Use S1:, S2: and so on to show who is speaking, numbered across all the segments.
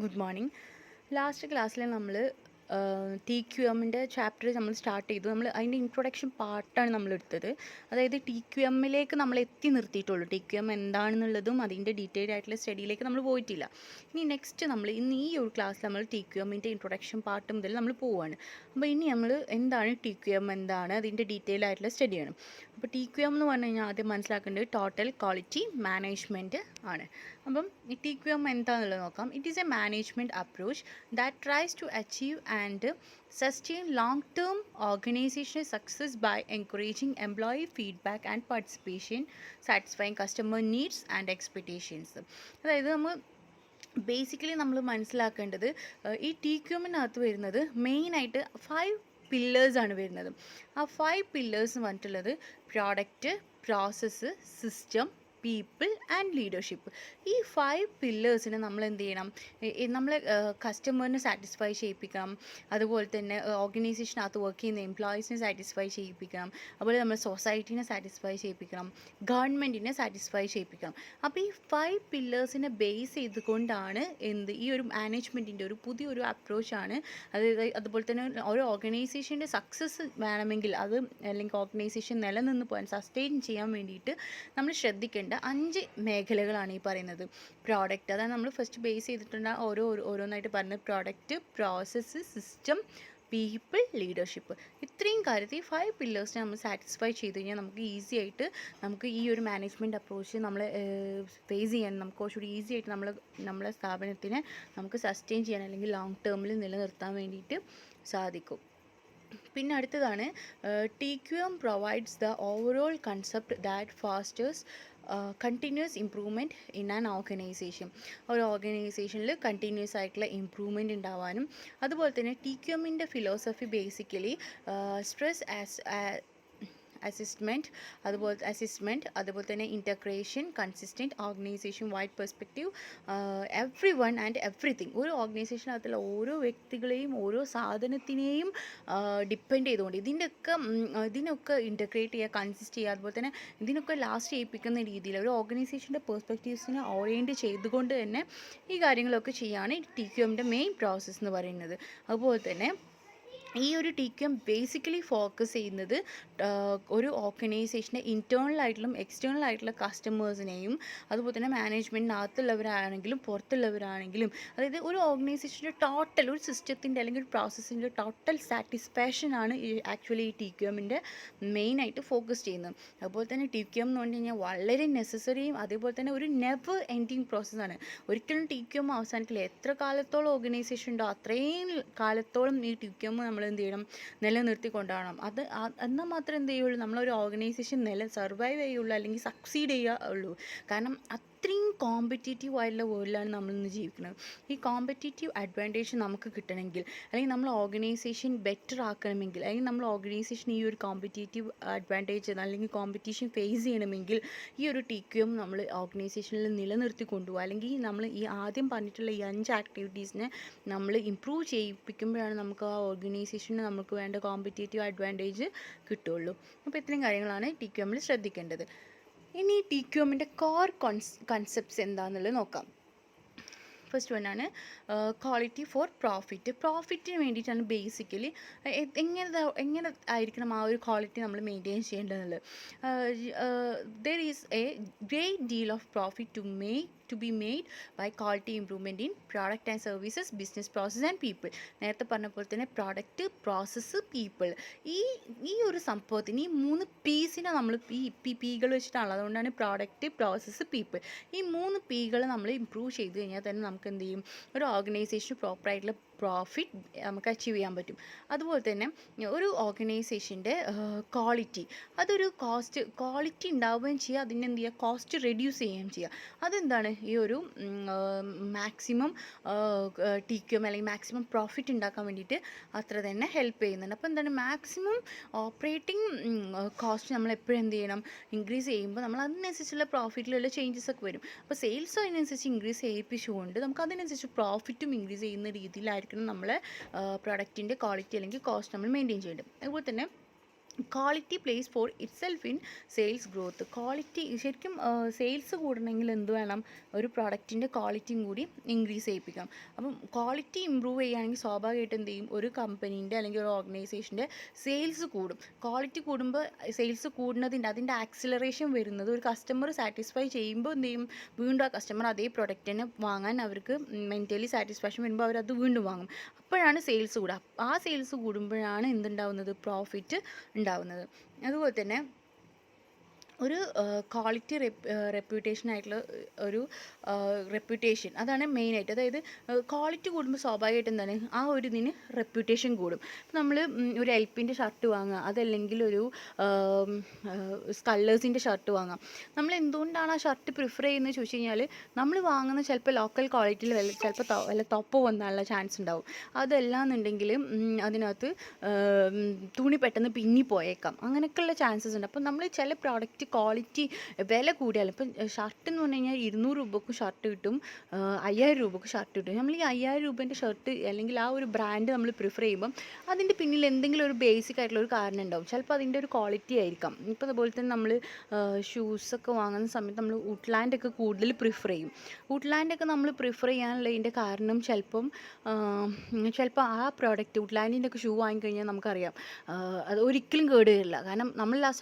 S1: Good morning. Last ക്ലാസ്സിൽ നമ്മൾ T Q എമ്മിൻ്റെ ചാപ്റ്റർ നമ്മൾ സ്റ്റാർട്ട് ചെയ്തു. നമ്മൾ അതിൻ്റെ ഇൻട്രൊഡക്ഷൻ പാർട്ടാണ് നമ്മൾ എടുത്തത്. അതായത് ടി ക്യു എമ്മിലേക്ക് നമ്മൾ എത്തി നിർത്തിയിട്ടുള്ളൂ. ടി ക്യു എം എന്താണെന്നുള്ളതും അതിൻ്റെ ഡീറ്റെയിൽഡ് ആയിട്ടുള്ള സ്റ്റഡിയിലേക്ക് നമ്മൾ പോയിട്ടില്ല. ഇനി നെക്സ്റ്റ് നമ്മൾ ഇന്ന് ഈ ഒരു ക്ലാസ്സിൽ നമ്മൾ ടി ക്യു എമ്മിൻ്റെ ഇൻട്രൊഡക്ഷൻ പാർട്ട് മുതൽ നമ്മൾ പോവുകയാണ്. അപ്പോൾ ഇനി നമ്മൾ എന്താണ് ടി ക്യു എം, എന്താണ് അതിൻ്റെ ഡീറ്റെയിൽ ആയിട്ടുള്ള സ്റ്റഡിയാണ്. അപ്പോൾ ടി ക്യു എം എന്ന് പറഞ്ഞു കഴിഞ്ഞാൽ ആദ്യം മനസ്സിലാക്കേണ്ടത് ടോട്ടൽ ക്വാളിറ്റി മാനേജ്മെൻറ്റ് ആണ്. അപ്പം ഈ ടി ക്യു എം എന്താണെന്നുള്ളത് നോക്കാം. It is a management approach that tries to achieve and sustain long-term organizational success by encouraging employee feedback and participation, satisfying customer needs and expectations. അതായത് basically നമ്മൾ മനസ്സിലാക്കേണ്ടത് ഈ T Q എമ്മിനകത്ത് വരുന്നത് മെയിനായിട്ട് 5 പില്ലേഴ്സാണ് വരുന്നത്. ആ 5 പില്ലേഴ്സ് വന്നിട്ടുള്ളത് product, process, system, people and leadership. ഈ 5 പില്ലേഴ്സിനെ നമ്മൾ എന്ത് ചെയ്യണം? നമ്മൾ കസ്റ്റമറിനെ സാറ്റിസ്ഫൈ ചെയ്യിപ്പിക്കണം, അതുപോലെ തന്നെ ഓർഗനൈസേഷനകത്ത് വർക്ക് ചെയ്യുന്ന എംപ്ലോയീസിനെ സാറ്റിസ്ഫൈ ചെയ്യിപ്പിക്കണം, അതുപോലെ നമ്മൾ സൊസൈറ്റീനെ സാറ്റിസ്ഫൈ ചെയ്യിപ്പിക്കണം, ഗവൺമെൻറ്റിനെ സാറ്റിസ്ഫൈ ചെയ്യിപ്പിക്കണം. അപ്പോൾ ഈ 5 പില്ലേഴ്സിനെ ബേസ് ചെയ്തുകൊണ്ടാണ് ഈ ഒരു മാനേജ്മെൻറ്റിൻ്റെ ഒരു പുതിയൊരു അപ്രോച്ചാണ്. അതുപോലെ തന്നെ ഒരു ഓർഗനൈസേഷൻ്റെ സക്സസ് വേണമെങ്കിൽ അല്ലെങ്കിൽ ഓർഗനൈസേഷൻ നിലനിന്ന് പോകാൻ സസ്റ്റെയിൻ ചെയ്യാൻ വേണ്ടിയിട്ട് നമ്മൾ ശ്രദ്ധിക്കേണ്ട 5 മേഖലകളാണ് ഈ പറയുന്നത്. പ്രോഡക്റ്റ്, അതാണ് നമ്മൾ ഫസ്റ്റ് ബേസ് ചെയ്തിട്ടുണ്ട് ഓരോന്നായിട്ട് പറഞ്ഞത്. Product, process, system, people, leadership. ഇത്രയും കാര്യത്തിൽ 5 പില്ലേഴ്സിനെ നമ്മൾ സാറ്റിസ്ഫൈ ചെയ്ത് കഴിഞ്ഞാൽ നമുക്ക് ഈസി ആയിട്ട് നമുക്ക് ഈ ഒരു മാനേജ്മെൻറ്റ് അപ്രോച്ച് നമ്മൾ ഫേസ് ചെയ്യാൻ നമുക്ക് കുറച്ചുകൂടി ഈസി ആയിട്ട് നമ്മളെ സ്ഥാപനത്തിനെ നമുക്ക് സസ്റ്റെയിൻ ചെയ്യാൻ അല്ലെങ്കിൽ ലോങ് ടേമിൽ നിലനിർത്താൻ വേണ്ടിയിട്ട് സാധിക്കും. പിന്നെ അടുത്തതാണ് T Q M provides the overall concept that pastors continuous improvement in an organisation. ഒരു ഓർഗനൈസേഷനിൽ കണ്ടിന്യൂസ് ആയിട്ടുള്ള ഇംപ്രൂവ്മെൻറ്റ് ഉണ്ടാവാനും, അതുപോലെ തന്നെ ടി ക്യു എമ്മിൻ്റെ ഫിലോസഫി ബേസിക്കലി സ്ട്രെസ് അതുപോലെ തന്നെ integration, consistent organisation wide perspective, every one and everything. ഒരു ഓർഗനൈസേഷനകത്തുള്ള ഓരോ വ്യക്തികളെയും ഓരോ സാധനത്തിനെയും ഡിപ്പെൻഡ് ചെയ്തുകൊണ്ട് ഇതിനൊക്കെ ഇൻ്റഗ്രേറ്റ് ചെയ്യുക, കൺസിസ്റ്റ് ചെയ്യുക, അതുപോലെ തന്നെ ഇതിനൊക്കെ ലാസ്റ്റ് ചെയ്യിപ്പിക്കുന്ന രീതിയിൽ ഒരു ഓർഗനൈസേഷൻ്റെ പെർസ്പെക്റ്റീവ്സിനെ ഓറിയൻറ്റ് ചെയ്തുകൊണ്ട് തന്നെ ഈ കാര്യങ്ങളൊക്കെ ചെയ്യുകയാണ് ടി ക്യു എമ്മിൻ്റെ മെയിൻ പ്രോസസ്സ് എന്ന് പറയുന്നത്. അതുപോലെ തന്നെ ഈ ഒരു T Q M basically focus ചെയ്യുന്നത് ഒരു ഓർഗനൈസേഷൻ്റെ ഇൻറ്റേർണൽ ആയിട്ടുള്ള എക്സ്റ്റേണൽ ആയിട്ടുള്ള കസ്റ്റമേഴ്സിനെയും, അതുപോലെ തന്നെ മാനേജ്മെൻറ്റിനകത്തുള്ളവരാണെങ്കിലും പുറത്തുള്ളവരാണെങ്കിലും, അതായത് ഒരു ഓർഗനൈസേഷൻ്റെ ടോട്ടൽ ഒരു സിസ്റ്റത്തിൻ്റെ അല്ലെങ്കിൽ ഒരു പ്രോസസ്സിൻ്റെ ടോട്ടൽ സാറ്റിസ്ഫാക്ഷനാണ് ആക്ച്വലി ഈ ടി ക്യു എമ്മിൻ്റെ മെയിനായിട്ട് ഫോക്കസ് ചെയ്യുന്നത്. അതുപോലെ തന്നെ ടി ക്യു എം എന്ന് പറഞ്ഞു കഴിഞ്ഞാൽ വളരെ നെസസറിയും അതേപോലെ തന്നെ ഒരു നെവർ എൻഡിങ് പ്രോസസ്സാണ്. ഒരിക്കലും ടി ക്യു എം അവസാനിക്കില്ല. എത്ര കാലത്തോളം ഓർഗനൈസേഷൻ ഉണ്ടോ അത്രയും കാലത്തോളം ഈ ടി ക്യു എം നമ്മൾ എന്ത് ചെയ്യണം? നിലനിർത്തിക്കൊണ്ടാവണം. എന്നാൽ മാത്രമേ എന്ത് ചെയ്യുള്ളൂ? നമ്മളൊരു ഓർഗനൈസേഷൻ സർവൈവ് ചെയ്യുള്ളൂ അല്ലെങ്കിൽ സക്സീഡ് ചെയ്യുള്ളൂ. കാരണം അത്രയും കോമ്പറ്റീറ്റീവ് ആയിട്ടുള്ള വേൾഡിലാണ് നമ്മളിന്ന് ജീവിക്കുന്നത്. ഈ കോമ്പറ്റീറ്റീവ് അഡ്വാൻറ്റേജ് നമുക്ക് കിട്ടണമെങ്കിൽ, അല്ലെങ്കിൽ നമ്മൾ ഓർഗനൈസേഷൻ ബെറ്റർ ആക്കണമെങ്കിൽ, അല്ലെങ്കിൽ നമ്മൾ ഓർഗനൈസേഷൻ ഈ ഒരു കോമ്പറ്റീറ്റീവ് അഡ്വാൻറ്റേജ് അല്ലെങ്കിൽ കോമ്പറ്റീഷൻ ഫേസ് ചെയ്യണമെങ്കിൽ ഈ ഒരു ടി ക്യു എം നമ്മൾ ഓർഗനൈസേഷനിൽ നിലനിർത്തി കൊണ്ടുപോകുക. അല്ലെങ്കിൽ നമ്മൾ ഈ ആദ്യം പറഞ്ഞിട്ടുള്ള ഈ 5 ആക്ടിവിറ്റീസിനെ നമ്മൾ ഇമ്പ്രൂവ് ചെയ്യിപ്പിക്കുമ്പോഴാണ് നമുക്ക് ആ ഓർഗനൈസേഷന് നമുക്ക് വേണ്ട കോമ്പറ്റീറ്റീവ് അഡ്വാൻറ്റേജ് കിട്ടുള്ളൂ. അപ്പോൾ ഇത്രയും കാര്യങ്ങളാണ് ടി ക്യു എമ്മിൽ ശ്രദ്ധിക്കേണ്ടത്. ഇനി ടി ക്യു എമ്മിൻ്റെ കോർ കൺസെപ്റ്റ്സ് എന്താണെന്നുള്ളത് നോക്കാം. ഫസ്റ്റ് വണ്ണാണ് ക്വാളിറ്റി ഫോർ പ്രോഫിറ്റ്. പ്രോഫിറ്റിന് വേണ്ടിയിട്ടാണ് ബേസിക്കലി എങ്ങനെ ആയിരിക്കണം ആ ഒരു ക്വാളിറ്റി നമ്മൾ മെയിൻറ്റെയിൻ ചെയ്യേണ്ടതെന്നുള്ളത്. There is a great deal of profit to be made by quality improvement in product and services, business process and people. നേരത്തെ പറഞ്ഞ പോലെ തന്നെ പ്രോഡക്റ്റ്, പ്രോസസ്സ്, പീപ്പിൾ, ഈ ഒരു സംഭവത്തിന് ഈ 3 പീസിനെ നമ്മൾ പീകൾ വെച്ചിട്ടാണല്ലോ. അതുകൊണ്ടാണ് പ്രോഡക്റ്റ്, പ്രോസസ്സ്, പീപ്പിൾ. ഈ 3 പീകൾ നമ്മൾ ഇമ്പ്രൂവ് ചെയ്ത് കഴിഞ്ഞാൽ തന്നെ നമുക്ക് എന്ത് ചെയ്യും? ഒരു ഓർഗനൈസേഷൻ പ്രോപ്പറായിട്ടുള്ള പ്രോഫിറ്റ് നമുക്ക് അച്ചീവ് ചെയ്യാൻ പറ്റും. അതുപോലെ തന്നെ ഒരു ഓർഗനൈസേഷൻ്റെ അതൊരു ക്വാളിറ്റി ഉണ്ടാവുകയും ചെയ്യുക, അതിന് എന്ത് ചെയ്യുക? കോസ്റ്റ് റെഡ്യൂസ് ചെയ്യുകയും ചെയ്യുക. അതെന്താണ് ഈ ഒരു മാക്സിമം ടി ക്യു എം അല്ലെങ്കിൽ മാക്സിമം പ്രോഫിറ്റ് ഉണ്ടാക്കാൻ വേണ്ടിയിട്ട് അത്ര തന്നെ ഹെൽപ്പ് ചെയ്യുന്നുണ്ട്. അപ്പോൾ എന്താണ്? മാക്സിമം ഓപ്പറേറ്റിംഗ് കോസ്റ്റ് നമ്മൾ എപ്പോഴും എന്ത് ചെയ്യണം? ഇൻക്രീസ് ചെയ്യുമ്പോൾ നമ്മൾ അതിനനുസരിച്ചുള്ള പ്രോഫിറ്റിലുള്ള ചേഞ്ചസ് ഒക്കെ വരും. അപ്പോൾ സെയിൽസും അതിനനുസരിച്ച് ഇൻക്രീസ് ചെയ്യിപ്പിച്ചുകൊണ്ട് നമുക്ക് അതിനനുസരിച്ച് പ്രോഫിറ്റും ഇൻക്രീസ് ചെയ്യുന്ന രീതിയിലായിരിക്കും നമ്മളെ പ്രൊഡക്റ്റിൻ്റെ ക്വാളിറ്റി അല്ലെങ്കിൽ കോസ്റ്റ് നമ്മൾ മെയിൻറ്റെയിൻ ചെയ്യേണ്ടത്. അതുപോലെ തന്നെ quality place for it self in sales growth. Quality ശരിക്കും സെയിൽസ് കൂടണമെങ്കിൽ എന്ത് വേണം, ഒരു പ്രോഡക്റ്റിൻ്റെ ക്വാളിറ്റിയും കൂടി ഇൻക്രീസ് ചെയ്യിപ്പിക്കണം. അപ്പം ക്വാളിറ്റി ഇമ്പ്രൂവ് ചെയ്യുകയാണെങ്കിൽ സ്വാഭാവികമായിട്ടും എന്ത് ചെയ്യും, ഒരു കമ്പനീൻ്റെ അല്ലെങ്കിൽ ഒരു ഓർഗനൈസേഷൻ്റെ സെയിൽസ് കൂടും. ക്വാളിറ്റി കൂടുമ്പോൾ സെയിൽസ് കൂടുന്നതിൻ്റെ അതിൻ്റെ ആക്സിലറേഷൻ വരുന്നത് ഒരു കസ്റ്റമർ സാറ്റിസ്ഫൈ ചെയ്യുമ്പോൾ എന്ത് ചെയ്യും, വീണ്ടും ആ കസ്റ്റമർ അതേ പ്രൊഡക്റ്റ് തന്നെ വാങ്ങാൻ അവർക്ക് മെൻ്റലി സാറ്റിസ്ഫാക്ഷൻ വരുമ്പോൾ അവരത് വീണ്ടും വാങ്ങും. അപ്പോഴാണ് സെയിൽസ് കൂടുക. ആ സെയിൽസ് കൂടുമ്പോഴാണ് എന്തുണ്ടാവുന്നത്, പ്രോഫിറ്റ് ഉണ്ടാവുന്നത്. അതുപോലെ തന്നെ ഒരു ക്വാളിറ്റി റെപ്യൂട്ടേഷൻ ആയിട്ടുള്ള ഒരു റെപ്യൂട്ടേഷൻ, അതാണ് മെയിനായിട്ട്. അതായത് ക്വാളിറ്റി കൂടുമ്പോൾ സ്വാഭാവികമായിട്ട് എന്താണ്, ആ ഒരു ഇതിന് റെപ്യൂട്ടേഷൻ കൂടും. ഇപ്പം നമ്മൾ ഒരു എൽപിൻ്റെ ഷർട്ട് വാങ്ങുക, അതല്ലെങ്കിൽ ഒരു സ്കള്ളേഴ്സിൻ്റെ ഷർട്ട് വാങ്ങാം. നമ്മൾ എന്തുകൊണ്ടാണ് ആ ഷർട്ട് പ്രിഫർ ചെയ്യുന്നത് ചോദിച്ചു കഴിഞ്ഞാൽ, നമ്മൾ വാങ്ങുന്ന ചിലപ്പോൾ ലോക്കൽ ക്വാളിറ്റിയിൽ ചിലപ്പോൾ വല്ല തൊപ്പ് വന്നാനുള്ള ചാൻസ് ഉണ്ടാവും. അതല്ലാന്നുണ്ടെങ്കിൽ അതിനകത്ത് തുണി പെട്ടെന്ന് പിന്നി പോയേക്കാം, അങ്ങനെയൊക്കെയുള്ള ചാൻസസ് ഉണ്ട്. അപ്പം നമ്മൾ ചില പ്രോഡക്റ്റ് ക്വാളിറ്റി വില കൂടിയാലും, ഇപ്പം ഷർട്ട് എന്ന് പറഞ്ഞു കഴിഞ്ഞാൽ 200 രൂപക്കും ഷർട്ട് കിട്ടും, 5000 രൂപക്ക് ഷർട്ട് കിട്ടും. നമ്മൾ ഈ 5000 രൂപേൻ്റെ ഷർട്ട് അല്ലെങ്കിൽ ആ ഒരു ബ്രാൻഡ് നമ്മൾ പ്രിഫർ ചെയ്യുമ്പം അതിൻ്റെ പിന്നിൽ എന്തെങ്കിലും ഒരു ബേസിക് ആയിട്ടുള്ള ഒരു കാരണം ഉണ്ടാവും. ചിലപ്പോൾ അതിൻ്റെ ഒരു ക്വാളിറ്റി ആയിരിക്കാം. ഇപ്പോൾ അതുപോലെ തന്നെ നമ്മൾ ഷൂസൊക്കെ വാങ്ങുന്ന സമയത്ത് നമ്മൾ വുഡ്ലാൻഡൊക്കെ കൂടുതൽ പ്രിഫർ ചെയ്യും. വുഡ്ലാൻഡൊക്കെ നമ്മൾ പ്രിഫർ ചെയ്യാനുള്ളതിൻ്റെ കാരണം ചിലപ്പം ആ പ്രോഡക്റ്റ് വുഡ്ലാൻഡിൻ്റെ ഒക്കെ ഷൂ വാങ്ങിക്കഴിഞ്ഞാൽ നമുക്കറിയാം അത് ഒരിക്കലും കേടുവരില്ല. കാരണം നമ്മൾ ആ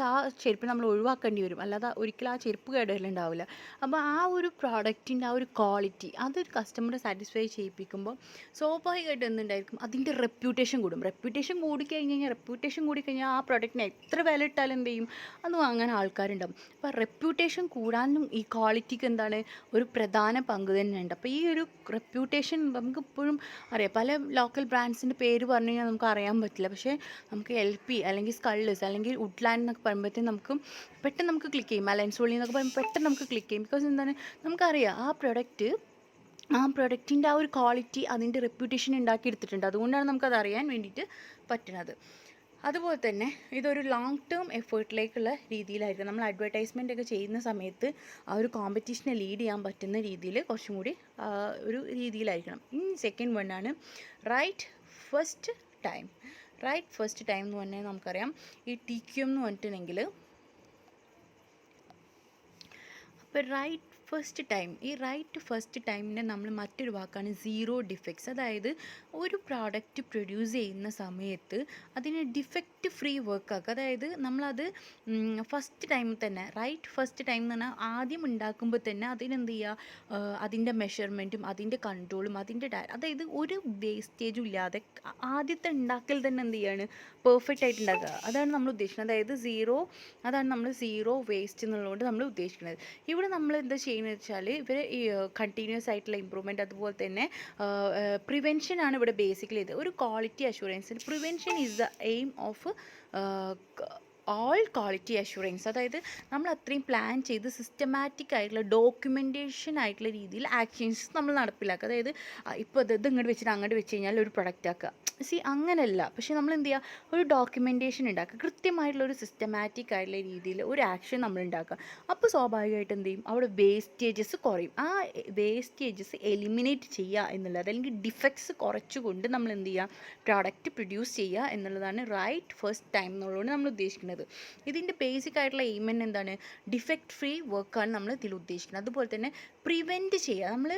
S1: ചെരുപ്പ് നമ്മൾ ഒഴിവാക്കേണ്ടി വരും, അല്ലാതെ ഒരിക്കലും ആ ചെരുപ്പ് കേടുവരലുണ്ടാവില്ല. അപ്പോൾ ആ ഒരു പ്രോഡക്റ്റിൻ്റെ ആ ഒരു ക്വാളിറ്റി അതൊരു കസ്റ്റമറെ സാറ്റിസ്ഫൈ ചെയ്യിപ്പിക്കുമ്പോൾ സ്വാഭാവികമായിട്ട് എന്തുണ്ടായിരിക്കും, അതിൻ്റെ റെപ്യൂട്ടേഷൻ കൂടും. റെപ്യൂട്ടേഷൻ കൂടിക്കഴിഞ്ഞാൽ ആ പ്രോഡക്റ്റിന് എത്ര വില ഇട്ടാലും എന്ത് ചെയ്യും, അത് വാങ്ങാൻ ആൾക്കാരുണ്ടാവും. അപ്പോൾ റെപ്യൂട്ടേഷൻ കൂടാനും ഈ ക്വാളിറ്റിക്ക് എന്താണ് ഒരു പ്രധാന പങ്ക് തന്നെയുണ്ട്. അപ്പോൾ ഈ ഒരു റെപ്യൂട്ടേഷൻ നമുക്ക് ഇപ്പോഴും അറിയാം. പല ലോക്കൽ ബ്രാൻഡ്സിൻ്റെ പേര് പറഞ്ഞു കഴിഞ്ഞാൽ നമുക്ക് അറിയാൻ പറ്റില്ല, പക്ഷേ നമുക്ക് LP അല്ലെങ്കിൽ സ്കള്ളേഴ്സ് അല്ലെങ്കിൽ വുഡ്ലാൻഡ് എന്നൊക്കെ പറയുമ്പോഴത്തേക്കും നമുക്ക് പെട്ടെന്ന് നമുക്ക് ക്ലിക്ക് ചെയ്യും. അലയൻസ് വോളി എന്നൊക്കെ പറയുമ്പോൾ പെട്ടെന്ന് നമുക്ക് ക്ലിക്ക് ചെയ്യും. ബിക്കോസ് എന്താണ്, നമുക്കറിയാം ആ പ്രൊഡക്റ്റിൻ്റെ ആ ഒരു ക്വാളിറ്റി അതിൻ്റെ റെപ്യൂട്ടേഷൻ ഉണ്ടാക്കിയെടുത്തിട്ടുണ്ട്. അതുകൊണ്ടാണ് നമുക്കത് അറിയാൻ വേണ്ടിയിട്ട് പറ്റുന്നത്. അതുപോലെ തന്നെ ഇതൊരു ലോങ് ടേം എഫേർട്ടിലേക്കുള്ള രീതിയിലായിരിക്കും. നമ്മൾ അഡ്വർടൈസ്മെൻ്റ് ഒക്കെ ചെയ്യുന്ന സമയത്ത് ആ ഒരു കോമ്പറ്റീഷനെ ലീഡ് ചെയ്യാൻ പറ്റുന്ന രീതിയിൽ കുറച്ചും കൂടി ഒരു രീതിയിലായിരിക്കണം. സെക്കൻഡ് വണ്ണാണ് right first time. Right first time എന്ന് പറഞ്ഞാൽ നമുക്കറിയാം ഈ TQM എന്ന് പറഞ്ഞിട്ടുണ്ടെങ്കിൽ, അപ്പോൾ റൈറ്റ് ഫസ്റ്റ് ടൈമിനെ നമ്മൾ മറ്റൊരു വാക്കാണ് സീറോ ഡിഫക്ട്സ്. അതായത് ഒരു പ്രോഡക്റ്റ് പ്രൊഡ്യൂസ് ചെയ്യുന്ന സമയത്ത് അതിനെ ഡിഫക്റ്റ് ഫ്രീ വർക്കാക്കുക. അതായത് നമ്മളത് ഫസ്റ്റ് ടൈം തന്നെ, ഫസ്റ്റ് ടൈം എന്ന് പറഞ്ഞാൽ ആദ്യം ഉണ്ടാക്കുമ്പോൾ തന്നെ അതിനെന്ത് ചെയ്യുക, അതിൻ്റെ മെഷർമെൻറ്റും അതിൻ്റെ കൺട്രോളും അതായത് ഒരു വേസ്റ്റേജും ഇല്ലാതെ ആദ്യത്തെ ഉണ്ടാക്കൽ തന്നെ എന്ത് ചെയ്യാണ്, പെർഫെക്റ്റ് ആയിട്ട് ഉണ്ടാക്കുക. അതാണ് നമ്മൾ ഉദ്ദേശിക്കുന്നത്. അതാണ് നമ്മൾ സീറോ വേസ്റ്റ് എന്നുള്ളതുകൊണ്ട് നമ്മൾ ഉദ്ദേശിക്കുന്നത്. ഇവിടെ നമ്മൾ എന്താ ചെയ്യുന്നത് വെച്ചാൽ, ഇവർ ഈ കണ്ടിന്യൂസ് ആയിട്ടുള്ള ഇമ്പ്രൂവ്മെൻറ്റ്, അതുപോലെ തന്നെ പ്രിവെൻഷനാണ് ഇവിടെ ബേസിക്കലി. ഇത് ഒരു ക്വാളിറ്റി അഷുറൻസിൽ prevention is the aim of all quality assurance. അതായത് നമ്മൾ അത്രയും പ്ലാൻ ചെയ്ത് സിസ്റ്റമാറ്റിക് ആയിട്ടുള്ള ഡോക്യുമെൻറ്റേഷൻ ആയിട്ടുള്ള രീതിയിൽ ആക്ഷൻസ് നമ്മൾ നടപ്പിലാക്കുക. അതായത് ഇപ്പോൾ ഇത് ഇങ്ങോട്ട് വെച്ചിട്ട് അങ്ങോട്ട് വെച്ച് കഴിഞ്ഞാൽ ഒരു പ്രൊഡക്റ്റ് ആക്കുക, അങ്ങനെയല്ല. പക്ഷേ നമ്മൾ എന്ത് ചെയ്യുക, ഒരു ഡോക്യുമെൻറ്റേഷൻ ഉണ്ടാക്കുക, കൃത്യമായിട്ടുള്ള ഒരു സിസ്റ്റമാറ്റിക് ആയിട്ടുള്ള രീതിയിൽ ഒരു ആക്ഷൻ നമ്മൾ ഉണ്ടാക്കുക. അപ്പോൾ സ്വാഭാവികമായിട്ട് എന്ത് ചെയ്യും, അവിടെ വേസ്റ്റേജസ് കുറയും. ആ വേസ്റ്റേജസ് എലിമിനേറ്റ് ചെയ്യുക എന്നുള്ളത്, അല്ലെങ്കിൽ ഡിഫക്ട്സ് കുറച്ചുകൊണ്ട് നമ്മൾ എന്ത് ചെയ്യുക, പ്രോഡക്റ്റ് പ്രൊഡ്യൂസ് ചെയ്യുക എന്നുള്ളതാണ് റൈറ്റ് ഫസ്റ്റ് ടൈം എന്നുള്ളതുകൊണ്ട് നമ്മൾ ഉദ്ദേശിക്കുന്നത്. ഇതിൻ്റെ ബേസിക് ആയിട്ടുള്ള എയിം എന്താണ്, ഡിഫക്റ്റ് ഫ്രീ വർക്കാണ് നമ്മൾ ഇതിൽ ഉദ്ദേശിക്കുന്നത്. അതുപോലെ തന്നെ പ്രിവെൻറ്റ് ചെയ്യുക. നമ്മൾ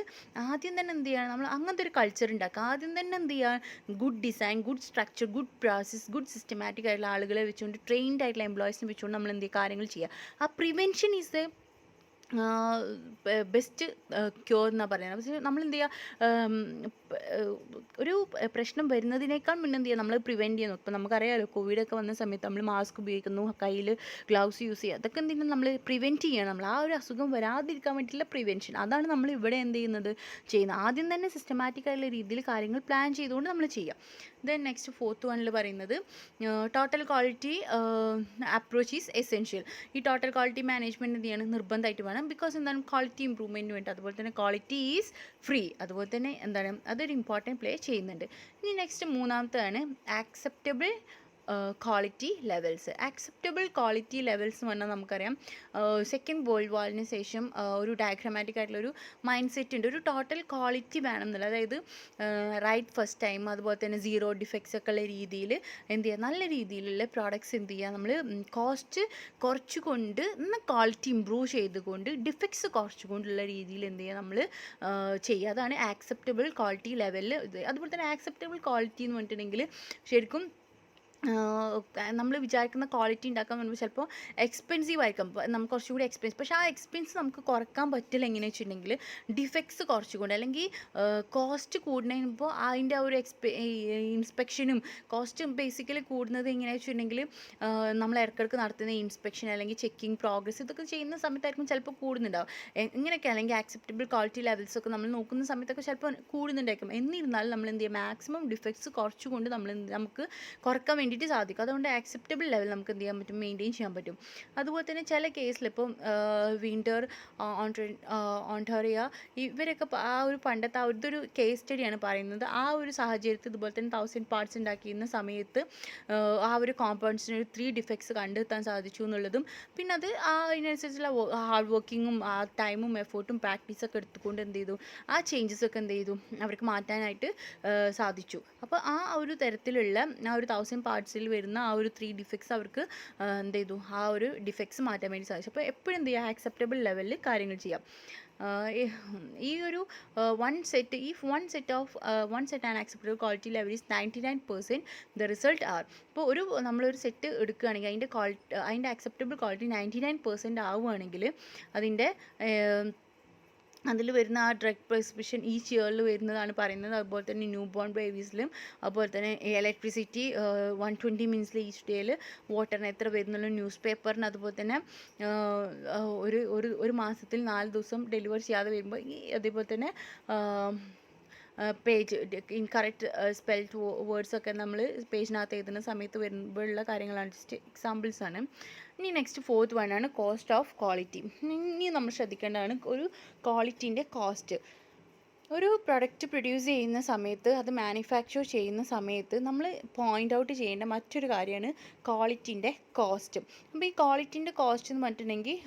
S1: ആദ്യം തന്നെ എന്ത് ചെയ്യുക, നമ്മൾ അങ്ങനത്തെ ഒരു കൾച്ചർ ഉണ്ടാക്കുക. ആദ്യം തന്നെ എന്ത് ചെയ്യുക, good design, good structure, good process, good systematic ആയിട്ടുള്ള ആളുകളെ വെച്ചുകൊണ്ട്, ട്രെയിൻഡ് ആയിട്ടുള്ള എംപ്ലോയീസിനെ വെച്ചുകൊണ്ട് നമ്മൾ എന്ത് ചെയ്യുക, കാര്യങ്ങൾ ചെയ്യുക. ആ prevention is the best cure എന്നാണ് പറയുന്നത്. പക്ഷേ നമ്മൾ എന്ത് ചെയ്യുക, ഒരു പ്രശ്നം വരുന്നതിനേക്കാൾ മുന്നേ എന്ത് ചെയ്യുക, നമ്മൾ പ്രിവെൻറ്റ് ചെയ്യാൻ നോക്കും. ഇപ്പം നമുക്കറിയാമല്ലോ, കോവിഡൊക്കെ വന്ന സമയത്ത് നമ്മൾ മാസ്ക് ഉപയോഗിക്കുന്നു, കയ്യിൽ ഗ്ലൗസ് യൂസ് ചെയ്യുക, അതൊക്കെ എന്ത് ചെയ്യുന്നത്, നമ്മൾ പ്രിവെൻറ്റ് ചെയ്യണം. നമ്മൾ ആ ഒരു അസുഖം വരാതിരിക്കാൻ വേണ്ടിയിട്ടുള്ള പ്രിവെൻഷൻ, അതാണ് നമ്മൾ ഇവിടെ എന്ത് ചെയ്യുന്നത്, ആദ്യം തന്നെ സിസ്റ്റമാറ്റിക് ആയിട്ടുള്ള രീതിയിൽ കാര്യങ്ങൾ പ്ലാൻ ചെയ്തുകൊണ്ട് നമ്മൾ ചെയ്യാം. ദെൻ നെക്സ്റ്റ് ഫോർത്ത് വണ്ണിൽ പറയുന്നത് total quality approach is essential. ഈ ടോട്ടൽ ക്വാളിറ്റി മാനേജ്മെൻറ്റ് എന്ത് ചെയ്യണം, നിർബന്ധമായിട്ട് വേണം. ബിക്കോസ് എന്താണ്, ക്വാളിറ്റി ഇമ്പ്രൂവ്മെൻറ്റിന് വേണ്ടി. അതുപോലെ തന്നെ ക്വാളിറ്റി ഈസ് ഫ്രീ, അതുപോലെ തന്നെ എന്താണ്, അതൊരു ഇമ്പോർട്ടൻറ്റ് പ്ലേ ചെയ്യുന്നുണ്ട്. ഇനി നെക്സ്റ്റ് മൂന്നാമത്തെയാണ് acceptable quality levels. Acceptable quality levels എന്ന് പറഞ്ഞാൽ നമുക്കറിയാം സെക്കൻഡ് വേൾഡ് വാറിന് ശേഷം ഒരു ഡയഗ്രാമാറ്റിക് ആയിട്ടുള്ളൊരു മൈൻഡ് സെറ്റ് ഉണ്ട്. ഒരു ടോട്ടൽ ക്വാളിറ്റി വേണം എന്നുള്ളത്. അതായത് റൈറ്റ് ഫസ്റ്റ് ടൈം, അതുപോലെ തന്നെ സീറോ ഡിഫക്ട്സ് ഒക്കെ ഉള്ള രീതിയിൽ എന്ത് ചെയ്യുക, നല്ല രീതിയിലുള്ള പ്രോഡക്ട്സ് എന്ത് ചെയ്യുക, നമ്മൾ കോസ്റ്റ് കുറച്ചുകൊണ്ട് എന്നാൽ ക്വാളിറ്റി ഇമ്പ്രൂവ് ചെയ്തുകൊണ്ട് ഡിഫക്ട്സ് കുറച്ചുകൊണ്ടുള്ള രീതിയിൽ എന്ത് ചെയ്യുക, നമ്മൾ ചെയ്യുക. അതാണ് ആക്സെപ്റ്റബിൾ ക്വാളിറ്റി ലെവലിൽ ഇത്. അതുപോലെ തന്നെ ആക്സെപ്റ്റബിൾ ക്വാളിറ്റി എന്ന് പറഞ്ഞിട്ടുണ്ടെങ്കിൽ ശരിക്കും നമ്മൾ വിചാരിക്കുന്ന ക്വാളിറ്റി ഉണ്ടാക്കാൻ പറയുമ്പോൾ ചിലപ്പോൾ എക്സ്പെൻസീവ് ആയിരിക്കും. നമുക്ക് കുറച്ചുകൂടി എക്സ്പെൻസ്, പക്ഷേ ആ എക്സ്പെൻസ് നമുക്ക് കുറക്കാൻ പറ്റില്ല എങ്ങനെയാണെന്ന് വെച്ചിട്ടുണ്ടെങ്കിൽ ഡിഫക്ട്സ് കുറച്ചുകൊണ്ട്, അല്ലെങ്കിൽ കോസ്റ്റ് കൂടുന്നതിപ്പോൾ അതിൻ്റെ ആ ഒരു ഇൻസ്പെക്ഷനും കോസ്റ്റ് ബേസിക്കലി കൂടുന്നത് എങ്ങനെയാണെന്ന് വെച്ചിട്ടുണ്ടെങ്കിൽ നമ്മൾ ഇടയ്ക്കിടയ്ക്ക് നടത്തുന്ന ഇൻസ്പെക്ഷൻ അല്ലെങ്കിൽ ചെക്കിങ് പ്രോഗ്രസ് ഇതൊക്കെ ചെയ്യുന്ന സമയത്തായിരിക്കും ചിലപ്പോൾ കൂടുന്നുണ്ടാവും. ഇങ്ങനെയൊക്കെ അല്ലെങ്കിൽ ആക്സെപ്റ്റബിൾ ക്വാളിറ്റി ലെവൽസൊക്കെ നമ്മൾ നോക്കുന്ന സമയത്തൊക്കെ ചിലപ്പോൾ കൂടുന്നുണ്ടായിരിക്കും. എന്നിരുന്നാലും നമ്മൾ എന്ത് ചെയ്യുക, മാക്സിമം ഡിഫക്ട്സ് കുറച്ചുകൊണ്ട് നമുക്ക് കുറക്കാൻ വേണ്ടിയിട്ട് സാധിക്കും. അതുകൊണ്ട് ആക്സെപ്റ്റബിൾ ലെവൽ നമുക്ക് എന്ത് ചെയ്യാൻ പറ്റും, മെയിൻറ്റെയിൻ ചെയ്യാൻ പറ്റും. അതുപോലെ തന്നെ ചില കേസിൽ ഇപ്പം വിൻ്റർ, ഓൺടാറിയ ഇവരൊക്കെ ആ ഒരു പണ്ടത്തെ ഇതൊരു കേസ് സ്റ്റഡിയാണ് പറയുന്നത്. ആ ഒരു സാഹചര്യത്തിൽ ഇതുപോലെ തന്നെ 1000 പാർട്സ് ഉണ്ടാക്കിയിരുന്ന സമയത്ത് ആ ഒരു കോമ്പൗണ്ട്സിന് ഒരു 3 ഡിഫക്ട്സ് കണ്ടെത്താൻ സാധിച്ചു എന്നുള്ളതും, പിന്നെ അത് അതിനനുസരിച്ചുള്ള ഹാർഡ് വർക്കിങ്ങും ആ ടൈമും എഫേർട്ടും പ്രാക്ടീസൊക്കെ എടുത്തുകൊണ്ട് എന്ത് ചെയ്തു, ആ ചേഞ്ചസ് ഒക്കെ എന്ത് ചെയ്തു, അവർക്ക് മാറ്റാനായിട്ട് സാധിച്ചു. അപ്പോൾ ആ ഒരു തരത്തിലുള്ള ആ ഒരു 1000 പാർട്സിൽ വരുന്ന ആ ഒരു 3 ഡിഫക്ട്സ് അവർക്ക് എന്ത് ചെയ്തു, ആ ഒരു ഡിഫക്ട്സ് മാറ്റാൻ വേണ്ടി സാധിച്ചു. അപ്പോൾ എപ്പോഴും എന്ത് ചെയ്യുക, ആക്സെപ്റ്റബിൾ ലെവലിൽ കാര്യങ്ങൾ ചെയ്യാം. ഈ ഒരു one set and acceptable quality level is 99%, the result R. ഇപ്പോൾ നമ്മളൊരു സെറ്റ് എടുക്കുകയാണെങ്കിൽ അതിൻ്റെ ആക്സെപ്റ്റബിൾ ക്വാളിറ്റി 99% ആവുകയാണെങ്കിൽ അതിൽ വരുന്ന ആ ഡ്രഗ് പ്രിസ്ക്രിപ്ഷൻ ഈച്ച് ഇയറിൽ വരുന്നതാണ് പറയുന്നത്. അതുപോലെ തന്നെ ന്യൂ ബോൺ ബേബീസിലും, അതുപോലെ തന്നെ ഇലക്ട്രിസിറ്റി 120 മിനിറ്റ്സിൽ ഈച്ച് ഡേയിൽ, വാട്ടറിന് എത്ര വരുന്നുള്ളൂ, ന്യൂസ് പേപ്പറിന്, അതുപോലെ തന്നെ ഒരു മാസത്തിൽ 4 ദിവസം ഡെലിവർ ചെയ്യാതെ വരുമ്പോൾ അതേപോലെ തന്നെ പേജ് ഇൻകറക്റ്റ് സ്പെൽഡ് വേർഡ്സൊക്കെ നമ്മൾ പേജിനകത്ത് എഴുതുന്ന സമയത്ത് വരുമ്പോഴുള്ള കാര്യങ്ങളാണ്. ജസ്റ്റ് എക്സാമ്പിൾസ് ആണ്. ഇനി നെക്സ്റ്റ് 4th വൺ ആണ് കോസ്റ്റ് ഓഫ് ക്വാളിറ്റി. ഇനി നമ്മൾ ശ്രദ്ധിക്കേണ്ടതാണ് ഒരു ക്വാളിറ്റീൻ്റെ കോസ്റ്റ്. ഒരു പ്രൊഡക്റ്റ് പ്രൊഡ്യൂസ് ചെയ്യുന്ന സമയത്ത്, അത് മാനുഫാക്ചർ ചെയ്യുന്ന സമയത്ത് നമ്മൾ പോയിൻ്റ് ഔട്ട് ചെയ്യേണ്ട മറ്റൊരു കാര്യമാണ് ക്വാളിറ്റീൻ്റെ കോസ്റ്റ്. അപ്പോൾ ഈ ക്വാളിറ്റീൻ്റെ കോസ്റ്റ് എന്ന് പറഞ്ഞിട്ടുണ്ടെങ്കിൽ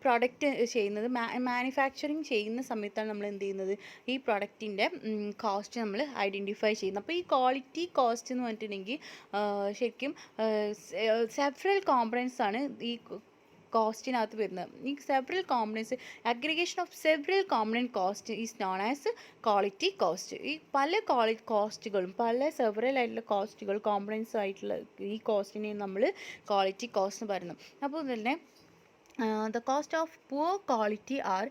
S1: പ്രൊഡക്റ്റ് ചെയ്യുന്നത് മാനുഫാക്ചറിങ് ചെയ്യുന്ന സമയത്താണ് നമ്മൾ എന്ത് ചെയ്യുന്നത്, ഈ പ്രൊഡക്റ്റിൻ്റെ കോസ്റ്റ് നമ്മൾ ഐഡൻറ്റിഫൈ ചെയ്യുന്നത്. അപ്പോൾ ഈ ക്വാളിറ്റി കോസ്റ്റ് എന്ന് പറഞ്ഞിട്ടുണ്ടെങ്കിൽ ശരിക്കും സെവറൽ കോമ്പണൻസ് ആണ് ഈ കോസ്റ്റിനകത്ത് വരുന്നത്. ഈ several components, aggregation of several component cost is known as quality cost. ഈ പല കോസ്റ്റുകളും, പല സെവറൽ ആയിട്ടുള്ള കോസ്റ്റുകൾ, കോമ്പണൻസ് ആയിട്ടുള്ള ഈ കോസ്റ്റിനെ നമ്മൾ ക്വാളിറ്റി കോസ്റ്റ് എന്ന് പറയുന്നു. അപ്പോൾ തന്നെ the cost of poor quality are,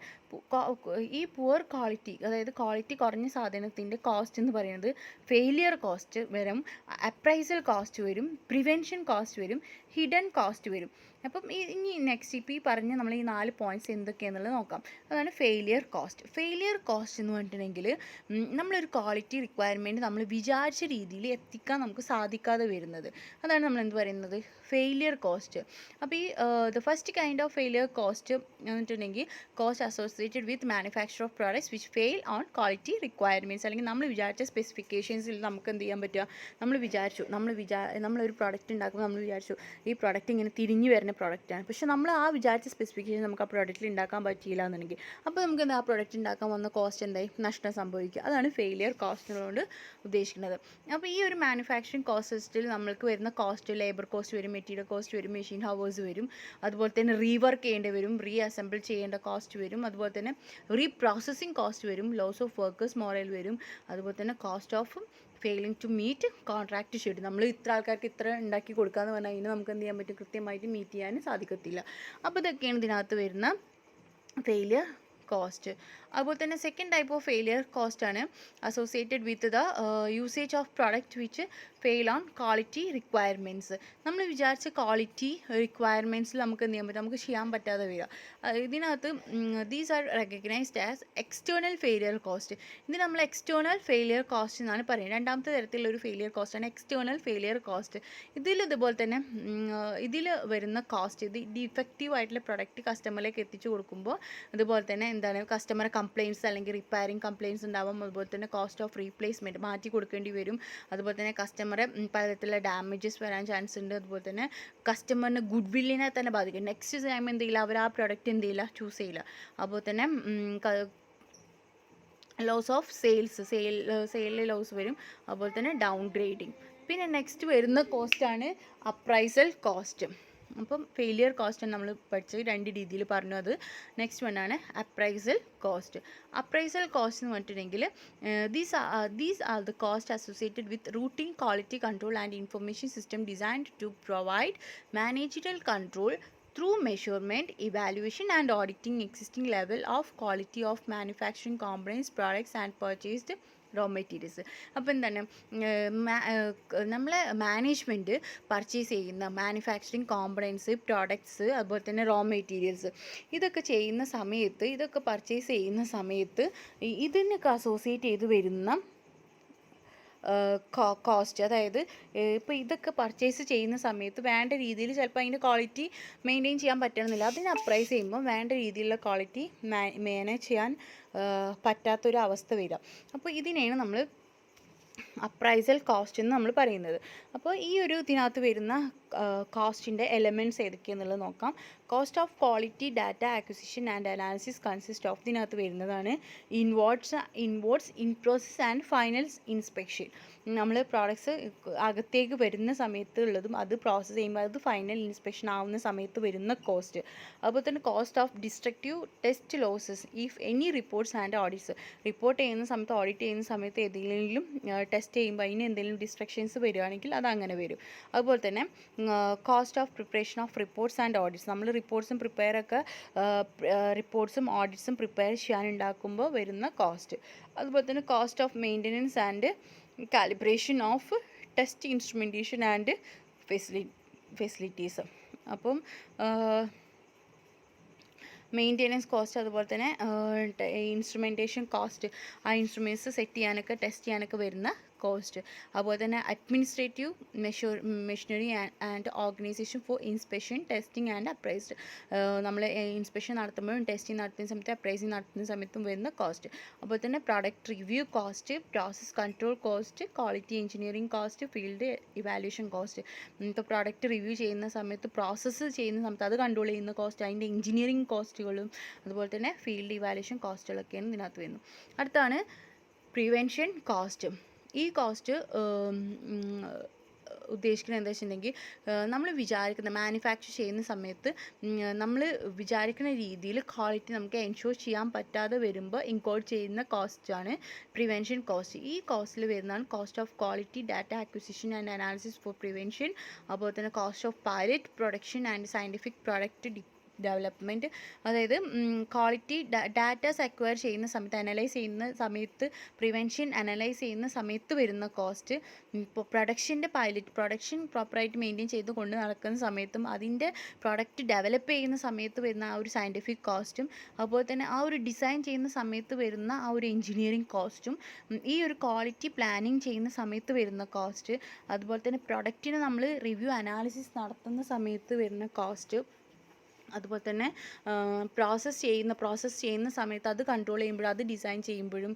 S1: ഈ പുവർ ക്വാളിറ്റി, അതായത് ക്വാളിറ്റി കുറഞ്ഞ സാധനത്തിൻ്റെ കോസ്റ്റ് എന്ന് പറയുന്നത് ഫെയിലിയർ കോസ്റ്റ് വരും, അപ്രൈസൽ കോസ്റ്റ് വരും, പ്രിവെൻഷൻ കോസ്റ്റ് വരും, ഹിഡൻ കോസ്റ്റ് വരും. അപ്പം ഇനി നെക്സ്റ്റ് ഇപ്പോൾ ഈ പറഞ്ഞ നമ്മൾ ഈ 4 പോയിൻറ്റ്സ് എന്തൊക്കെയാണെന്നുള്ളത് നോക്കാം. അതാണ് ഫെയിലിയർ കോസ്റ്റ്. ഫെയിലിയർ കോസ്റ്റ് എന്ന് പറഞ്ഞിട്ടുണ്ടെങ്കിൽ നമ്മളൊരു ക്വാളിറ്റി റിക്വയർമെൻറ്റ് നമ്മൾ വിചാരിച്ച രീതിയിൽ എത്തിക്കാൻ നമുക്ക് സാധിക്കാതെ വരുന്നത്, അതാണ് നമ്മൾ എന്ത് പറയുന്നത്, ഫെയിലിയർ കോസ്റ്റ്. അപ്പോൾ ഈ the first kind of failure cost എന്ന് പറഞ്ഞിട്ടുണ്ടെങ്കിൽ cost associated with manufacture of products which fail on quality requirements. അല്ലെങ്കിൽ നമ്മൾ വിചാരിച്ച സ്പെസിഫിക്കേഷൻസിൽ നമുക്ക് എന്ത് ചെയ്യാൻ പറ്റുക, നമ്മളൊരു പ്രോഡക്റ്റ് ഉണ്ടാക്കുമ്പോൾ നമ്മൾ വിചാരിച്ചു ഈ പ്രോഡക്റ്റ് ഇങ്ങനെ തിരിഞ്ഞു വരുന്ന പ്രോഡക്റ്റാണ്, പക്ഷേ നമ്മൾ ആ വിചാരിച്ച സ്പെസിഫിക്കേഷൻ നമുക്ക് ആ പ്രോഡക്റ്റിൽ ഉണ്ടാക്കാൻ പറ്റിയില്ല എന്നുണ്ടെങ്കിൽ അപ്പോൾ നമുക്ക് എന്താ, ആ പ്രോഡക്റ്റ് ഉണ്ടാക്കാൻ വന്ന കോസ്റ്റ് എന്തായി, നഷ്ടം സംഭവിക്കുക. അതാണ് ഫെയിലിയർ കോസ്റ്റിനോട് ഉദ്ദേശിക്കുന്നത്. അപ്പോൾ ഈ ഒരു മാനുഫാക്ചറിങ് കോസ്റ്റിൽ നമ്മൾക്ക് വരുന്ന കോസ്റ്റ്, ലേബർ കോസ്റ്റ് വരും, മെറ്റീരിയൽ കോസ്റ്റ് വരും, മെഷീൻ ഹവേഴ്സ് വരും, അതുപോലെ തന്നെ റീവർക്ക് ചെയ്യേണ്ടി വരും, അസംബിൾ ചെയ്യേണ്ട കോസ്റ്റ് വരും, അതുപോലെ തന്നെ പ്രോസസ്സിങ് കോസ്റ്റ് വരും, ലോസ് ഓഫ് വർക്കേഴ്സ് മോറൽ വരും, അതുപോലെ തന്നെ cost of failing to meet contract schedule. നമ്മൾ ഇത്ര ആൾക്കാർക്ക് ഇത്ര ഉണ്ടാക്കി കൊടുക്കാമെന്ന് പറഞ്ഞാൽ അതിന് നമുക്ക് എന്ത് ചെയ്യാൻ പറ്റും, കൃത്യമായിട്ട് മീറ്റ് ചെയ്യാൻ സാധിക്കത്തില്ല. അപ്പോൾ ഇതൊക്കെയാണ് ഇതിനകത്ത് വരുന്ന ഫെയിലിയർ കോസ്റ്റ്. അതുപോലെ തന്നെ second type of failure cost ആണ് associated with the usage of product which fail on quality requirements. നമ്മൾ വിചാരിച്ച ക്വാളിറ്റി റിക്വയർമെൻറ്റ്സിൽ നമുക്ക് എന്ത് ചെയ്യാൻ പറ്റും, നമുക്ക് ചെയ്യാൻ പറ്റാതെ വരിക. ഇതിനകത്ത് these are recognised as external failure cost. ഇത് നമ്മൾ എക്സ്റ്റേണൽ ഫെയിലിയർ കോസ്റ്റ് എന്നാണ് പറയുന്നത്. രണ്ടാമത്തെ തരത്തിലുള്ളൊരു ഫെയിലിയർ കോസ്റ്റാണ് എക്സ്റ്റേണൽ ഫെയിലിയർ കോസ്റ്റ്. ഇതുപോലെ തന്നെ ഇതിൽ വരുന്ന കോസ്റ്റ്, ഇത് ഡിഫക്റ്റീവ് ആയിട്ടുള്ള പ്രൊഡക്റ്റ് കസ്റ്റമറിലേക്ക് എത്തിച്ചു കൊടുക്കുമ്പോൾ അതുപോലെ തന്നെ എന്താണ്, കസ്റ്റമറെ കംപ്ലയിൻറ്റ്സ് അല്ലെങ്കിൽ റിപ്പയറിങ് കംപ്ലയിൻറ്റ്സ് ഉണ്ടാവും. അതുപോലെ തന്നെ കോസ്റ്റ് ഓഫ് റീപ്ലേസ്മെൻറ്റ് മാറ്റി കൊടുക്കേണ്ടി വരും. അതുപോലെ തന്നെ കസ്റ്റമറെ പലതരത്തിലുള്ള ഡാമേജസ് വരാൻ ചാൻസ് ഉണ്ട്. അതുപോലെ തന്നെ കസ്റ്റമറിന് ഗുഡ് വില്ലിനെ തന്നെ ബാധിക്കും. നെക്സ്റ്റ് ടൈം എന്ത് ചെയ്യില്ല, അവർ ആ പ്രൊഡക്റ്റ് എന്ത് ചെയ്യില്ല, ചൂസ് ചെയ്യില്ല. അതുപോലെ തന്നെ ലോസ് ഓഫ് സെയിലിൽ ലോസ് വരും. അതുപോലെ തന്നെ ഡൗൺ ഗ്രേഡിങ്. പിന്നെ നെക്സ്റ്റ് വരുന്ന കോസ്റ്റാണ് അപ്രൈസൽ കോസ്റ്റ്. അപ്പം ഫെയിലിയർ കോസ്റ്റ് നമ്മൾ പഠിച്ചത് 2 രീതിയിൽ പറഞ്ഞു. അത് നെക്സ്റ്റ് വണ്ണാണ് അപ്രൈസൽ കോസ്റ്റ്. അപ്രൈസൽ കോസ്റ്റ് എന്ന് പറഞ്ഞിട്ടുണ്ടെങ്കിൽ these are the cost associated with routine quality control and information system designed to provide managerial control through measurement, evaluation and auditing existing level of quality of manufacturing components, products and purchased raw materials. അപ്പോൾ എന്താണ്, നമ്മളെ management purchase ചെയ്യുന്ന manufacturing components, products, അതുപോലെ തന്നെ raw materials, ഇതൊക്കെ ചെയ്യുന്ന സമയത്ത്, ഇതൊക്കെ പർച്ചേസ് ചെയ്യുന്ന സമയത്ത് ഇതിനൊക്കെ അസോസിയേറ്റ് ചെയ്ത് വരുന്ന കോസ്റ്റ്, അതായത് ഇപ്പോൾ ഇതൊക്കെ പർച്ചേസ് ചെയ്യുന്ന സമയത്ത് വേണ്ട രീതിയിൽ ചിലപ്പോൾ അതിൻ്റെ ക്വാളിറ്റി മെയിൻറ്റെയിൻ ചെയ്യാൻ പറ്റണമെന്നില്ല. അതിന് അപ്രൈസ് ചെയ്യുമ്പോൾ വേണ്ട രീതിയിലുള്ള ക്വാളിറ്റി മാനേജ് ചെയ്യാൻ പറ്റാത്തൊരു അവസ്ഥ വരിക. അപ്പോൾ ഇതിനെയാണ് നമ്മൾ അപ്രൈസൽ കോസ്റ്റ് എന്ന് നമ്മൾ പറയുന്നത്. അപ്പോൾ ഈ ഒരു ഇതിനകത്ത് വരുന്ന കോസ്റ്റിൻ്റെ എലമെൻറ്റ്സ് ഏതൊക്കെയാണെന്നുള്ളത് നോക്കാം. Cost of quality data acquisition and analysis consist of, ഇതിനകത്ത് വരുന്നതാണ് inwards, in process and final inspection. നമ്മൾ പ്രോഡക്ട്സ് അകത്തേക്ക് വരുന്ന സമയത്ത് ഉള്ളതും അത് പ്രോസസ്സ് ചെയ്യുമ്പോൾ അത് ഫൈനൽ ഇൻസ്പെക്ഷൻ ആവുന്ന സമയത്ത് വരുന്ന കോസ്റ്റ്. അതുപോലെ തന്നെ cost of destructive test losses if any reports and audits, report ചെയ്യുന്ന സമയത്ത് ഓഡിറ്റ് ചെയ്യുന്ന സമയത്ത് ഏതെങ്കിലും ടെസ്റ്റ് ചെയ്യുമ്പോൾ അതിന് എന്തെങ്കിലും ഡിസ്ട്രക്ഷൻസ് വരികയാണെങ്കിൽ അത് അങ്ങനെ വരും. അതുപോലെ തന്നെ cost of preparation of reports and audits, നമ്മൾ റിപ്പോർട്ട്സും ഓഡിറ്റ്സും പ്രിപ്പയർ ചെയ്യാനുണ്ടാക്കുമ്പോൾ വരുന്ന കോസ്റ്റ്. അതുപോലെ തന്നെ cost of maintenance and calibration of test instrumentation and facilities. അപ്പം മെയിൻ്റെനൻസ് കോസ്റ്റ്, അതുപോലെ തന്നെ ഇൻസ്ട്രുമെൻറ്റേഷൻ കോസ്റ്റ്, ആ ഇൻസ്ട്രുമെൻറ്റ്സ് സെറ്റ് ചെയ്യാനൊക്കെ ടെസ്റ്റ് ചെയ്യാനൊക്കെ വരുന്ന കോസ്റ്റ്. അതുപോലെ തന്നെ administrative machinery and organisation for inspection, testing and appraised, നമ്മൾ ഇൻസ്പെക്ഷൻ നടത്തുമ്പോഴും ടെസ്റ്റിംഗ് നടത്തുന്ന സമയത്ത് അപ്രൈസിങ് നടത്തുന്ന സമയത്തും വരുന്ന കോസ്റ്റ്. അതുപോലെ തന്നെ product review cost, process control cost, quality engineering cost, field evaluation cost. ഇപ്പോൾ പ്രോഡക്റ്റ് റിവ്യൂ ചെയ്യുന്ന സമയത്ത്, പ്രോസസ്സ് ചെയ്യുന്ന സമയത്ത് അത് കൺട്രോൾ ചെയ്യുന്ന കോസ്റ്റ്, അതിൻ്റെ എഞ്ചിനീയറിംഗ് കോസ്റ്റുകളും അതുപോലെ തന്നെ ഫീൽഡ് ഇവാലുവേഷൻ കോസ്റ്റുകളൊക്കെയാണ് ഇതിനകത്ത് വരുന്നത്. അടുത്താണ് പ്രിവെൻഷൻ കോസ്റ്റ്. ഈ കോസ്റ്റ് ഉദ്ദേശിക്കുന്നത് എന്താ വെച്ചിട്ടുണ്ടെങ്കിൽ, നമ്മൾ വിചാരിക്കുന്ന മാനുഫാക്ചർ ചെയ്യുന്ന സമയത്ത് നമ്മൾ വിചാരിക്കുന്ന രീതിയിൽ ക്വാളിറ്റി നമുക്ക് എൻഷുർ ചെയ്യാൻ പറ്റാതെ വരുമ്പോൾ ഇൻക്ലൂഡ് ചെയ്യുന്ന കോസ്റ്റാണ് പ്രിവെൻഷൻ കോസ്റ്റ്. ഈ കോസ്റ്റിൽ വരുന്നതാണ് cost of quality data acquisition and analysis four prevention. അതുപോലെ തന്നെ cost of pilot production and scientific product development. അതായത് ക്വാളിറ്റി ഡാറ്റാസ് അക്വയർ ചെയ്യുന്ന സമയത്ത്, അനലൈസ് ചെയ്യുന്ന സമയത്ത്, പ്രിവെൻഷൻ അനലൈസ് ചെയ്യുന്ന സമയത്ത് വരുന്ന കോസ്റ്റ്. ഇപ്പോൾ പ്രൊഡക്ഷൻ പ്രോപ്പറായിട്ട് മെയിൻറ്റെയിൻ ചെയ്ത് കൊണ്ട് നടക്കുന്ന സമയത്തും, അതിൻ്റെ പ്രൊഡക്റ്റ് ഡെവലപ്പ് ചെയ്യുന്ന സമയത്ത് വരുന്ന ആ ഒരു സയൻറ്റിഫിക് കോസ്റ്റും, അതുപോലെ തന്നെ ആ ഒരു ഡിസൈൻ ചെയ്യുന്ന സമയത്ത് വരുന്ന ആ ഒരു എഞ്ചിനീയറിംഗ് കോസ്റ്റും, ഈ ഒരു ക്വാളിറ്റി പ്ലാനിങ് ചെയ്യുന്ന സമയത്ത് വരുന്ന കോസ്റ്റ്, അതുപോലെ തന്നെ പ്രൊഡക്റ്റിന് നമ്മൾ റിവ്യൂ അനാലിസിസ് നടത്തുന്ന സമയത്ത് വരുന്ന കോസ്റ്റ്, അതുപോലെ തന്നെ പ്രോസസ്സ് ചെയ്യുന്ന സമയത്ത് അത് കൺട്രോൾ ചെയ്യുമ്പോഴും അത് ഡിസൈൻ ചെയ്യുമ്പോഴും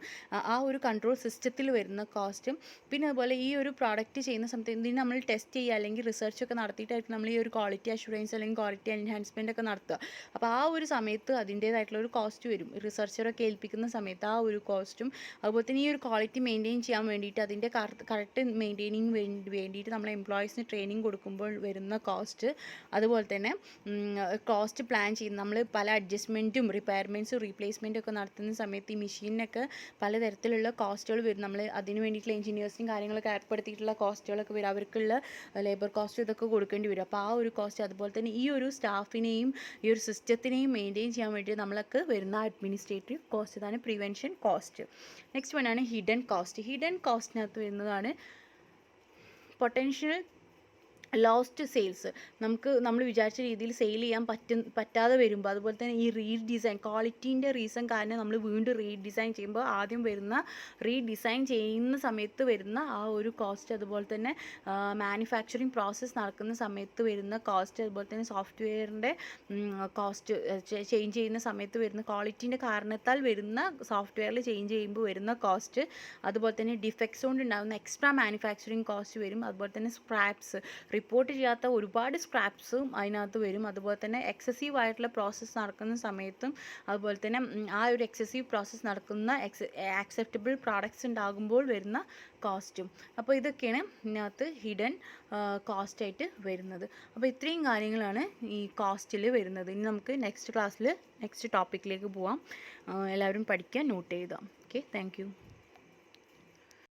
S1: ആ ഒരു കൺട്രോൾ സിസ്റ്റത്തിൽ വരുന്ന കോസ്റ്റും. പിന്നെ അതുപോലെ ഈ ഒരു പ്രോഡക്റ്റ് ചെയ്യുന്ന സമയത്ത് ഇതിന് നമ്മൾ ടെസ്റ്റ് ചെയ്യുക അല്ലെങ്കിൽ റിസർച്ചൊക്കെ നടത്തിയിട്ടായിരിക്കും നമ്മൾ ഈ ഒരു ക്വാളിറ്റി അഷുറൻസ് അല്ലെങ്കിൽ ക്വാളിറ്റി എൻഹാൻസ്മെൻ്റ് ഒക്കെ നടത്തുക. അപ്പോൾ ആ ഒരു സമയത്ത് അതിൻ്റേതായിട്ടുള്ള ഒരു കോസ്റ്റ് വരും. റിസർച്ചറൊക്കെ ഏൽപ്പിക്കുന്ന സമയത്ത് ആ ഒരു കോസ്റ്റും, അതുപോലെ തന്നെ ഈ ഒരു ക്വാളിറ്റി മെയിൻറ്റെയിൻ ചെയ്യാൻ വേണ്ടിയിട്ട് അതിൻ്റെ കറക്റ്റ് മെയിൻറ്റെയിനിങ് വേണ്ടിയിട്ട് നമ്മൾ എംപ്ലോയീസിന് ട്രെയിനിങ് കൊടുക്കുമ്പോൾ വരുന്ന കോസ്റ്റ്. അതുപോലെ തന്നെ കോസ്റ്റ് പ്ലാൻ ചെയ്യുന്ന നമ്മൾ പല അഡ്ജസ്റ്റ്മെൻറ്റും റിപ്പയർമെൻറ്റ്സും റീപ്ലേസ്മെൻറ്റും ഒക്കെ നടത്തുന്ന സമയത്ത് ഈ മെഷീനൊക്കെ പലതരത്തിലുള്ള കോസ്റ്റുകൾ വരും. നമ്മൾ അതിന് വേണ്ടിയിട്ടുള്ള എഞ്ചിനീയേഴ്സിനും കാര്യങ്ങളൊക്കെ ഏർപ്പെടുത്തിയിട്ടുള്ള കോസ്റ്റുകളൊക്കെ വരും. അവർക്കുള്ള ലേബർ കോസ്റ്റ് ഇതൊക്കെ കൊടുക്കേണ്ടി വരും. അപ്പോൾ ആ ഒരു കോസ്റ്റ്, അതുപോലെ തന്നെ ഈ ഒരു സ്റ്റാഫിനെയും ഈ ഒരു സിസ്റ്റത്തിനെയും മെയിൻറ്റെയിൻ ചെയ്യാൻ വേണ്ടി നമ്മളൊക്കെ വരുന്ന അഡ്മിനിസ്ട്രേറ്റീവ് കോസ്റ്റ്, ഇതാണ് പ്രിവെൻഷൻ കോസ്റ്റ്. നെക്സ്റ്റ് വൺ ആണ് ഹിഡൻ കോസ്റ്റ്. ഹിഡൻ കോസ്റ്റിനകത്ത് വരുന്നതാണ് പൊട്ടൻഷ്യൽ ലോസ്റ്റ് സെയിൽസ്, നമ്മൾ വിചാരിച്ച രീതിയിൽ സെയിൽ ചെയ്യാൻ പറ്റാതെ വരുമ്പോൾ, അതുപോലെ തന്നെ ഈ റീഡിസൈൻ, ക്വാളിറ്റീൻ്റെ റീസൺ കാരണം നമ്മൾ വീണ്ടും റീഡിസൈൻ ചെയ്യുമ്പോൾ ആദ്യം വരുന്ന റീഡിസൈൻ ചെയ്യുന്ന സമയത്ത് വരുന്ന ആ ഒരു കോസ്റ്റ്, അതുപോലെ തന്നെ മാനുഫാക്ചറിങ് പ്രോസസ്സ് നടക്കുന്ന സമയത്ത് വരുന്ന കോസ്റ്റ്, അതുപോലെ തന്നെ സോഫ്റ്റ്വെയറിൻ്റെ കോസ്റ്റ് ചേഞ്ച് ചെയ്യുന്ന സമയത്ത് വരുന്ന ക്വാളിറ്റീൻ്റെ കാരണത്താൽ വരുന്ന സോഫ്റ്റ്വെയറിൽ ചേഞ്ച് ചെയ്യുമ്പോൾ വരുന്ന കോസ്റ്റ്, അതുപോലെ തന്നെ ഡിഫക്ട്സ് കൊണ്ട് ഉണ്ടാകുന്ന എക്സ്ട്രാ മാനുഫാക്ചറിങ് കോസ്റ്റ് വരും. അതുപോലെ തന്നെ സ്ക്രാപ്സ്, റിപ്പോർട്ട് ചെയ്യാത്ത ഒരുപാട് സ്ക്രാപ്സും അതിനകത്ത് വരും. അതുപോലെ തന്നെ എക്സസീവ് ആയിട്ടുള്ള പ്രോസസ്സ് നടക്കുന്ന സമയത്തും, അതുപോലെ തന്നെ ആ ഒരു എക്സസീവ് പ്രോസസ്സ് നടക്കുന്ന ആക്സെപ്റ്റബിൾ പ്രോഡക്ട്സ് ഉണ്ടാകുമ്പോൾ വരുന്ന കോസ്റ്റും. അപ്പോൾ ഇതൊക്കെയാണ് ഇതിനകത്ത് ഹിഡൻ കോസ്റ്റായിട്ട് വരുന്നത്. അപ്പോൾ ഇത്രയും കാര്യങ്ങളാണ് ഈ കോസ്റ്റിൽ വരുന്നത്. ഇനി നമുക്ക് നെക്സ്റ്റ് ക്ലാസ്സിൽ നെക്സ്റ്റ് ടോപ്പിക്കിലേക്ക് പോവാം. എല്ലാവരും പഠിക്കാൻ, നോട്ട് ചെയ്താം. Okay, thank U.